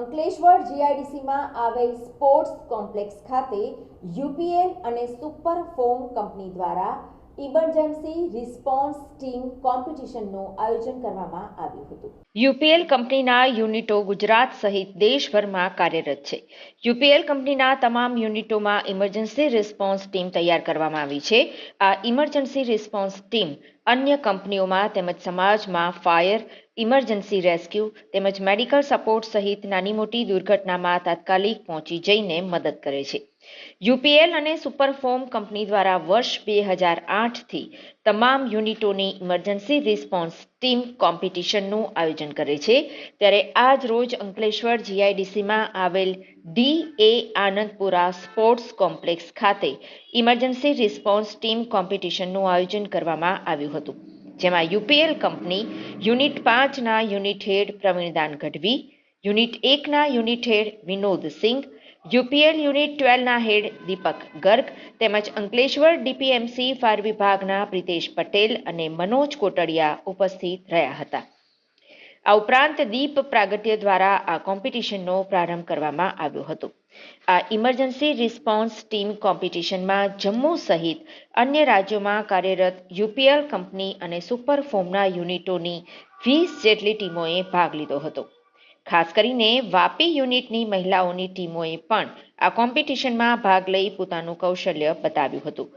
અંકલેશ્વર જીઆઈડીસીમાં આવેલ sports complex ખાતે યુપીએલ અને સુપર ફોમ કંપની દ્વારા ઇમરજન્સી રિસ્પોન્સ ટીમ કોમ્પિટિશનનું આયોજન કરવામાં આવ્યું હતું. યુપીએલ કંપનીના યુનિટો ગુજરાત સહિત દેશભરમાં કાર્યરત છે. યુપીએલ કંપનીના તમામ યુનિટોમાં ઇમરજન્સી રિસ્પોન્સ ટીમ તૈયાર કરવામાં આવી છે. આ ઇમરજન્સી રિસ્પોન્સ ટીમ અન્ય કંપનીઓમાં તેમજ સમાજમાં ફાયર, ઇમરજન્સી રેસ્ક્યુ તેમજ મેડિકલ સપોર્ટ સહિત નાની મોટી દુર્ઘટનામાં તાત્કાલિક પહોંચી જઈને મદદ કરે છે. યુપીએલ અને સુપરફોર્મ કંપની દ્વારા વર્ષ 2008થી તમામ યુનિટોની ઇમરજન્સી રિસ્પોન્સ ટીમ કોમ્પિટિશનનું આયોજન કરે છે. ત્યારે આજ રોજ અંકલેશ્વર જીઆઈડીસીમાં આવેલ ડી.એ. આનંદપુરા સ્પોર્ટ્સ કોમ્પ્લેક્સ ખાતે ઇમરજન્સી રિસ્પોન્સ ટીમ કોમ્પિટિશનનું આયોજન કરવામાં આવ્યું હતું, જેમાં યુપીએલ કંપની યુનિટ 5ના unit head Pravindan Gadhvi, unit 1ના unit head Vinod Singh, UPL unit 12ના હેડ દીપક ગર્ગ તેમજ અંકલેશ્વર ડીપીએમસી ફાયર વિભાગના પ્રિતેશ પટેલ અને મનોજ કોટડિયા ઉપસ્થિત રહ્યા હતા. આ ઉપરાંત દીપ પ્રાગટ્ય દ્વારા આ કોમ્પિટિશનનો પ્રારંભ કરવામાં આવ્યો હતો. આ ઇમરજન્સી રિસ્પોન્સ ટીમ કોમ્પિટિશનમાં જમ્મુ સહિત અન્ય રાજ્યોમાં કાર્યરત યુપીએલ કંપની અને સુપરફોર્મના યુનિટોની 20 જેટલી ટીમોએ ભાગ લીધો હતો. ખાસ કરીને વાપી યુનિટની મહિલાઓની ટીમોએ પણ આ કોમ્પિટિશનમાં ભાગ લઈ પોતાનું કૌશલ્ય બતાવ્યું હતું.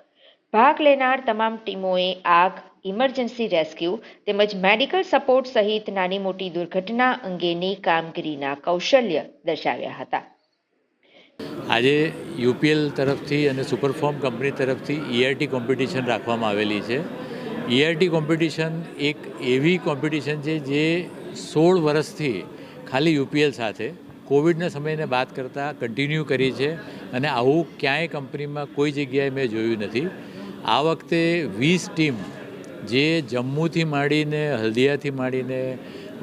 ભાગ લેનાર તમામ ટીમોએ આગ, ઇમરજન્સી રેસ્ક્યુ તેમજ મેડિકલ સપોર્ટ સહિત નાની મોટી દુર્ઘટના અંગેની કામગીરીના કૌશલ્ય દર્શાવ્યા હતા. આજે યુપીએલ તરફથી અને સુપરફોર્મ કંપની તરફથી ઈઆરટી કોમ્પિટિશન રાખવામાં આવેલી છે. ઈઆરટી કોમ્પિટિશન એક એવી કોમ્પિટિશન છે જે 16 વર્ષથી ખાલી યુપીએલ સાથે કોવિડના સમયને બાદ કરતાં કન્ટિન્યુ કરી છે અને આવું ક્યાંય કંપનીમાં કોઈ જગ્યાએ મેં જોયું નથી. આ વખતે 20 ટીમ જે જમ્મુથી માંડીને હલ્દિયાથી માંડીને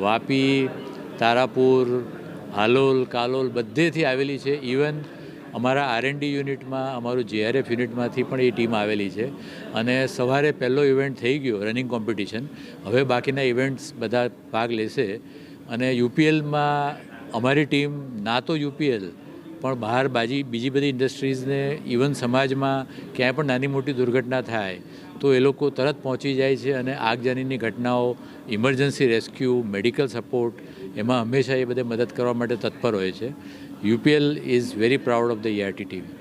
વાપી, તારાપુર, હાલોલ, કાલોલ બધેથી આવેલી છે. ઇવન અમારા આરએનડી યુનિટમાં, અમારું જેઆરએફ યુનિટમાંથી પણ એ ટીમ આવેલી છે અને સવારે પહેલો ઇવેન્ટ થઈ ગયો રનિંગ કોમ્પિટિશન. હવે બાકીના ઇવેન્ટ્સ બધા ભાગ લેશે અને યુપીએલમાં અમારી ટીમ ના તો યુપીએલ પણ બહાર બીજી બધી ઇન્ડસ્ટ્રીઝને ઇવન સમાજમાં ક્યાંય પણ નાની મોટી દુર્ઘટના થાય તો એ લોકો તરત પહોંચી જાય છે અને આગજાનીની ઘટનાઓ, ઇમરજન્સી રેસ્ક્યુ, મેડિકલ સપોર્ટ એમાં હંમેશા એ બધે મદદ કરવા માટે તત્પર હોય છે. UPL is very proud of the ERT team.